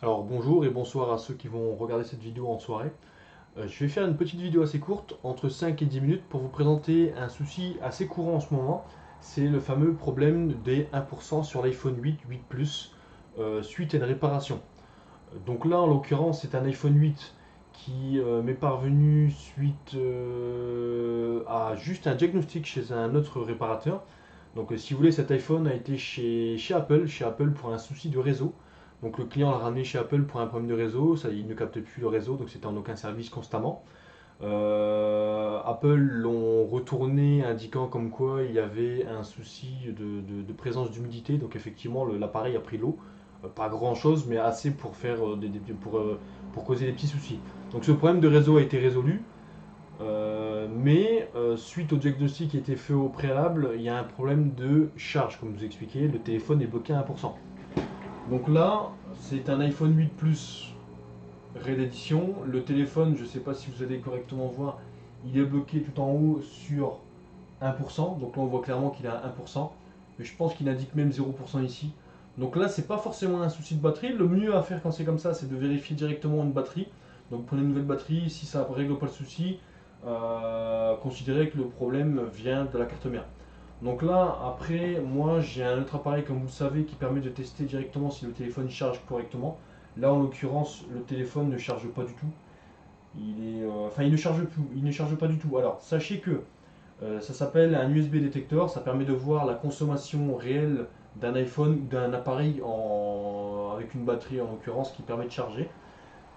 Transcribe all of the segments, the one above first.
Alors bonjour et bonsoir à ceux qui vont regarder cette vidéo en soirée. Je vais faire une petite vidéo assez courte, entre 5 et 10 minutes, pour vous présenter un souci assez courant en ce moment. C'est le fameux problème des 1% sur l'iPhone 8, 8 Plus, suite à une réparation. Donc là, en l'occurrence, c'est un iPhone 8 qui m'est parvenu suite à juste un diagnostic chez un autre réparateur. Donc si vous voulez, cet iPhone a été chez Apple pour un souci de réseau. Donc le client l'a ramené chez Apple pour un problème de réseau, ça, il ne capte plus le réseau, donc c'était en aucun service constamment. Apple l'ont retourné indiquant comme quoi il y avait un souci de présence d'humidité, donc effectivement l'appareil a pris l'eau. Pas grand chose, mais assez pour faire pour causer des petits soucis. Donc ce problème de réseau a été résolu, mais suite au diagnostic qui a été fait au préalable, il y a un problème de charge, comme je vous expliqué, le téléphone est bloqué à 1%. Donc là, c'est un iPhone 8 Plus réédition. Le téléphone, je ne sais pas si vous allez correctement voir, il est bloqué tout en haut sur 1%. Donc là, on voit clairement qu'il est à 1%. Mais je pense qu'il indique même 0% ici. Donc là, c'est pas forcément un souci de batterie. Le mieux à faire quand c'est comme ça, c'est de vérifier directement une batterie. Donc prenez une nouvelle batterie. Si ça ne règle pas le souci, considérez que le problème vient de la carte mère. Donc là, après, moi j'ai un autre appareil, comme vous le savez, qui permet de tester directement si le téléphone charge correctement. Là, en l'occurrence, le téléphone ne charge pas du tout. Enfin, il ne charge plus, il ne charge pas du tout. Alors, sachez que ça s'appelle un USB détecteur. Ça permet de voir la consommation réelle d'un iPhone ou d'un appareil avec une batterie en l'occurrence qui permet de charger.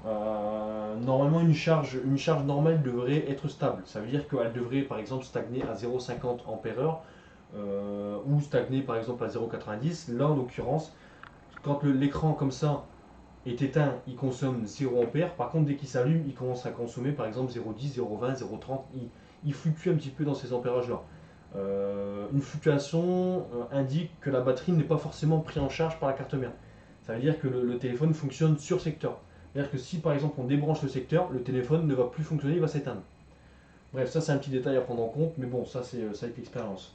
Normalement, une charge normale devrait être stable. Ça veut dire qu'elle devrait par exemple stagner à 0,50 ampères-heure ou stagner par exemple à 0,90. Là, en l'occurrence, quand l'écran comme ça est éteint, il consomme 0 ampère. Par contre, dès qu'il s'allume, il commence à consommer par exemple 0,10, 0,20, 0,30. Il fluctue un petit peu dans ces ampérages-là. Une fluctuation indique que la batterie n'est pas forcément prise en charge par la carte mère. Ça veut dire que le téléphone fonctionne sur secteur. C'est-à-dire que si par exemple on débranche le secteur, le téléphone ne va plus fonctionner, il va s'éteindre. Bref, ça c'est un petit détail à prendre en compte, mais bon, ça c'est ça avec l'expérience.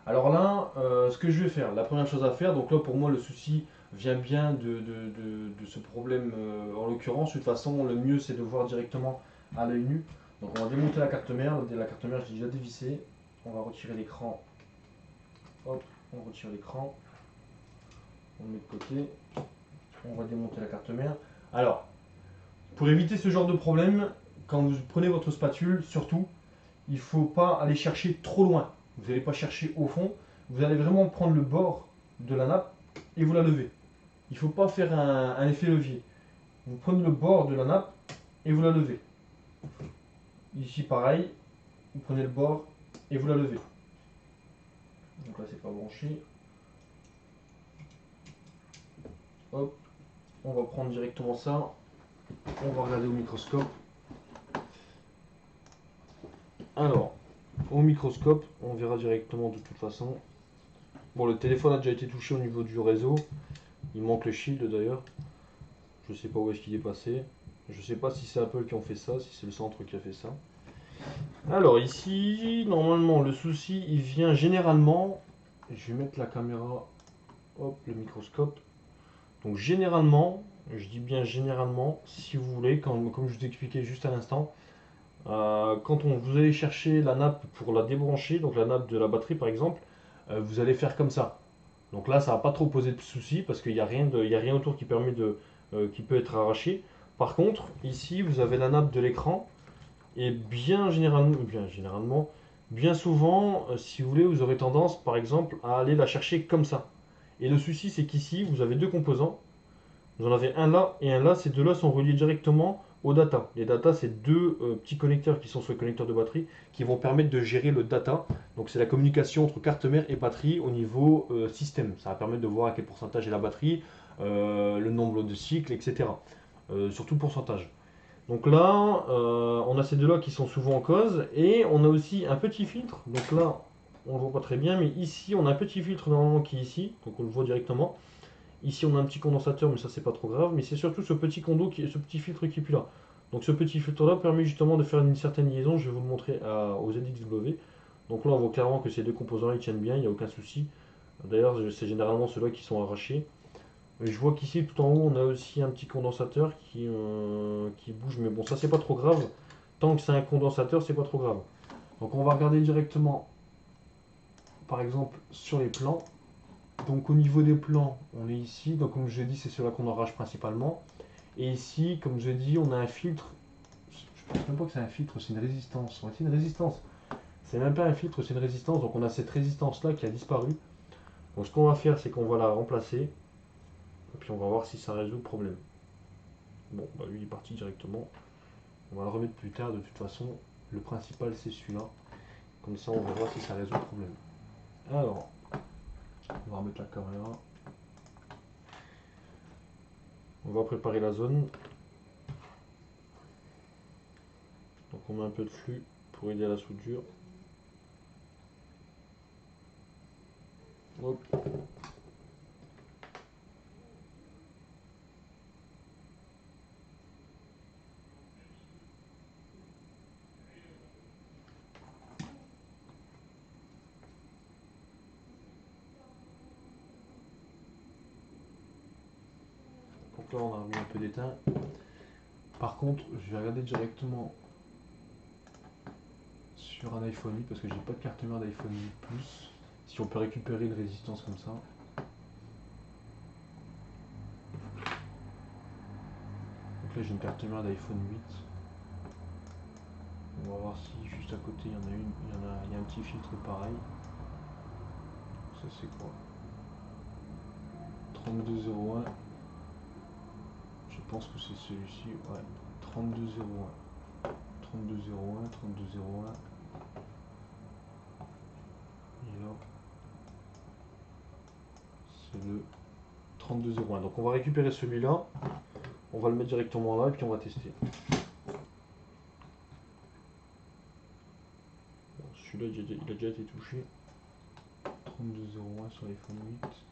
Alors là, ce que je vais faire, la première chose à faire, donc là pour moi le souci vient bien de ce problème en l'occurrence. De toute façon, le mieux c'est de voir directement à l'œil nu. Donc on va démonter la carte mère. La carte mère, j'ai déjà dévissé. On va retirer l'écran. Hop, on retire l'écran. On le met de côté. On va démonter la carte mère. Alors, pour éviter ce genre de problème, quand vous prenez votre spatule, surtout, il ne faut pas aller chercher trop loin. Vous n'allez pas chercher au fond. Vous allez vraiment prendre le bord de la nappe et vous la levez. Il ne faut pas faire un effet levier. Vous prenez le bord de la nappe et vous la levez. Ici, pareil. Vous prenez le bord et vous la levez. Donc là, c'est pas branché. Hop. On va prendre directement ça. On va regarder au microscope. Alors, au microscope, on verra directement de toute façon. Bon, le téléphone a déjà été touché au niveau du réseau. Il manque le shield d'ailleurs. Je sais pas où est-ce qu'il est passé. Je sais pas si c'est Apple qui ont fait ça, si c'est le centre qui a fait ça. Alors ici, normalement, le souci, il vient généralement. Je vais mettre la caméra, hop, le microscope. Donc généralement, je dis bien généralement, si vous voulez, comme je vous expliquais juste à l'instant, quand vous allez chercher la nappe pour la débrancher, donc la nappe de la batterie par exemple, vous allez faire comme ça. Donc là, ça va pas trop poser de soucis parce qu'il n'y a il y a rien autour qui permet qui peut être arraché. Par contre, ici, vous avez la nappe de l'écran et bien souvent, si vous voulez, vous aurez tendance, par exemple, à aller la chercher comme ça. Et le souci, c'est qu'ici, vous avez deux composants. Vous en avez un là et un là. Ces deux-là sont reliés directement aux data. Les data, c'est deux petits connecteurs qui sont sur le connecteur de batterie qui vont permettre de gérer le data. Donc c'est la communication entre carte mère et batterie au niveau système. Ça va permettre de voir à quel pourcentage est la batterie, le nombre de cycles, etc. Surtout le pourcentage. Donc là, on a ces deux-là qui sont souvent en cause. Et on a aussi un petit filtre. Donc là, on ne le voit pas très bien, mais ici, on a un petit filtre normalement qui est ici. Donc on le voit directement. Ici, on a un petit condensateur, mais ça, c'est pas trop grave. Mais c'est surtout ce petit ce petit filtre qui est plus là. Donc ce petit filtre-là permet justement de faire une certaine liaison. Je vais vous le montrer aux ZXW. Donc là, on voit clairement que ces deux composants ils tiennent bien, il n'y a aucun souci. D'ailleurs, c'est généralement ceux-là qui sont arrachés. Et je vois qu'ici tout en haut on a aussi un petit condensateur qui bouge, mais bon ça c'est pas trop grave. Tant que c'est un condensateur, c'est pas trop grave. Donc on va regarder directement par exemple sur les plans. Donc au niveau des plans, on est ici, donc comme je l'ai dit, c'est cela qu'on enrage principalement. Et ici, comme je l'ai dit, on a un filtre. Je pense même pas que c'est un filtre, c'est une résistance. Ouais, c'est une résistance. C'est même pas un filtre, c'est une résistance. Donc on a cette résistance là qui a disparu. Donc ce qu'on va faire, c'est qu'on va la remplacer. Et puis on va voir si ça résout le problème. Bon, bah lui il est parti directement. On va le remettre plus tard. De toute façon, le principal c'est celui-là. Comme ça, on va voir si ça résout le problème. Alors, on va remettre la caméra. On va préparer la zone. Donc on met un peu de flux pour aider à la soudure. Hop. Donc là on a remis un peu d'étain. Par contre, je vais regarder directement sur un iPhone 8 parce que j'ai pas de carte mère d'iPhone 8 Plus. Si on peut récupérer une résistance comme ça. Donc là j'ai une carte mère d'iPhone 8. On va voir si juste à côté il y en a une, il y a un petit filtre pareil. Ça c'est quoi? 3201. Je pense que c'est celui-ci. Ouais. 3201. 3201, 3201. Et là, c'est le 3201. Donc on va récupérer celui-là. On va le mettre directement là et puis on va tester. Bon, celui-là il a déjà été touché. 3201 sur l'iPhone 8.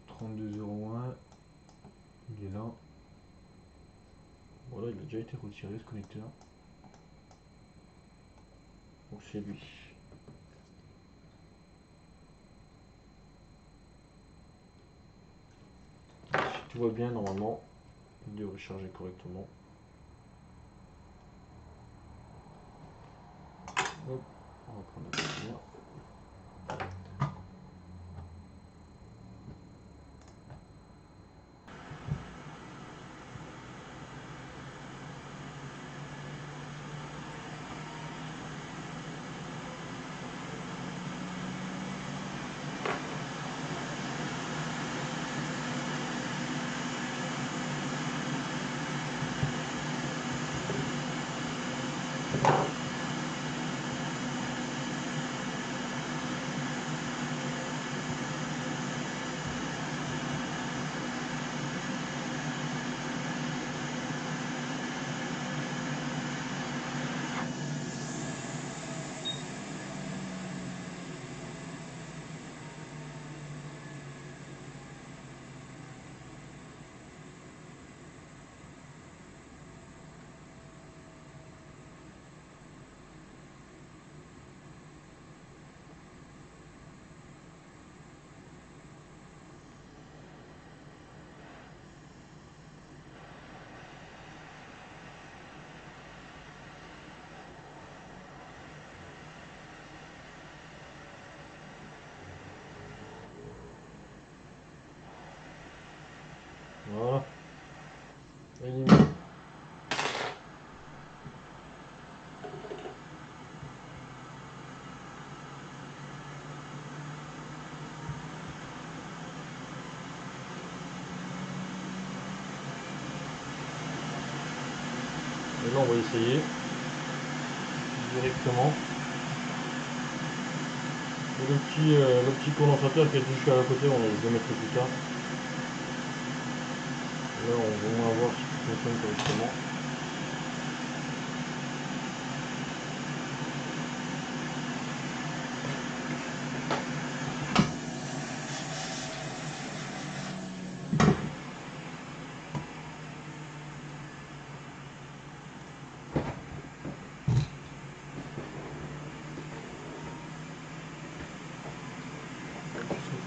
3201. Il est là. Voilà, il a déjà été retiré ce connecteur. Donc c'est lui. Si tout va bien, normalement, il devrait charger correctement. Hop, on va prendre la lumière. Voilà. Éliminé. Et là on va essayer directement. Et le petit condensateur qui est touché à la côté, on le mettre plus tard. Là on va au moins voir si tout fonctionne correctement.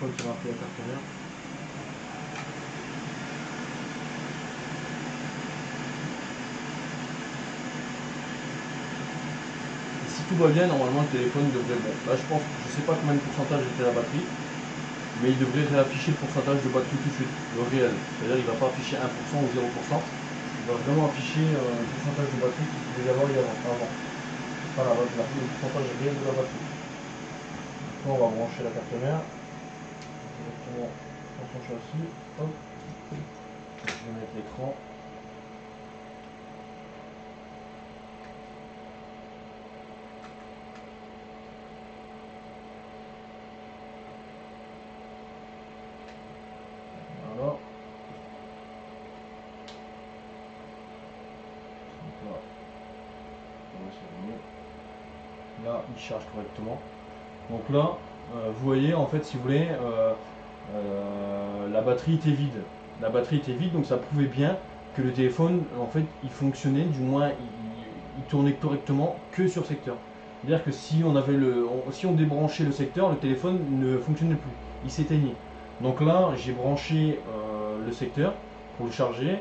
téléphone qui va appeler la carte mère. Si tout va bien, normalement le téléphone devrait... Bon, là je pense, je sais pas combien de pourcentage était la batterie, mais il devrait réafficher le pourcentage de batterie tout de suite, le réel. C'est-à-dire il ne va pas afficher 1% ou 0%, il va vraiment afficher le pourcentage de batterie qu'il devait y avoir avant. Voilà, le pourcentage réel de la batterie. Là, on va brancher la carte mère directement dans son châssis. Hop. Je vais mettre l'écran. Voilà. Là, il charge correctement. Donc là, vous voyez, en fait, si vous voulez, la batterie était vide. La batterie était vide, donc ça prouvait bien que le téléphone, en fait, il fonctionnait, du moins, il tournait correctement que sur secteur. C'est-à-dire que si si on débranchait le secteur, le téléphone ne fonctionnait plus, il s'éteignait. Donc là, j'ai branché le secteur pour le charger,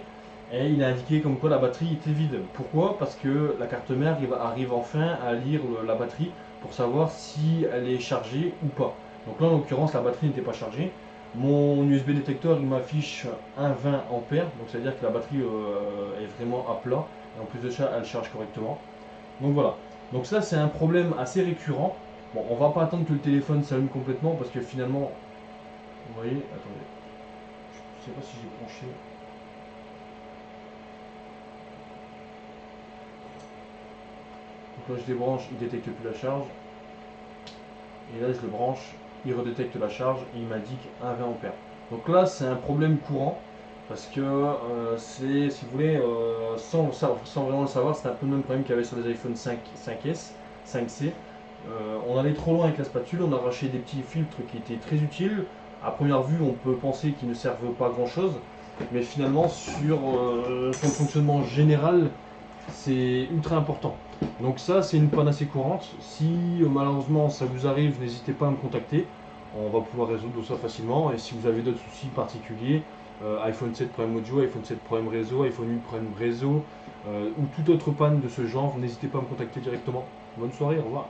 et il a indiqué comme quoi la batterie était vide. Pourquoi? Parce que la carte mère arrive enfin à lire la batterie pour savoir si elle est chargée ou pas. Donc là, en l'occurrence, la batterie n'était pas chargée. Mon USB détecteur, il m'affiche 1,20 ampères, donc c'est à dire que la batterie est vraiment à plat. Et en plus de ça, elle charge correctement. Donc voilà. Donc ça, c'est un problème assez récurrent. Bon, on va pas attendre que le téléphone s'allume complètement parce que finalement, vous voyez, attendez, je sais pas si j'ai branché. Donc là, je débranche, il détecte plus la charge. Et là, je le branche, il redétecte la charge et il m'indique 1,20 ampères. Donc là, c'est un problème courant parce que c'est, si vous voulez, sans vraiment le savoir, c'est un peu le même problème qu'il y avait sur les iPhone 5S, 5C. On allait trop loin avec la spatule, on a arraché des petits filtres qui étaient très utiles. À première vue, on peut penser qu'ils ne servent pas grand chose, mais finalement, sur son fonctionnement général, c'est ultra important. Donc ça, c'est une panne assez courante. Si malheureusement ça vous arrive, n'hésitez pas à me contacter. On va pouvoir résoudre ça facilement. Et si vous avez d'autres soucis particuliers, iPhone 7 problème audio, iPhone 7 problème réseau, iPhone 8 problème réseau, ou toute autre panne de ce genre, n'hésitez pas à me contacter directement. Bonne soirée, au revoir.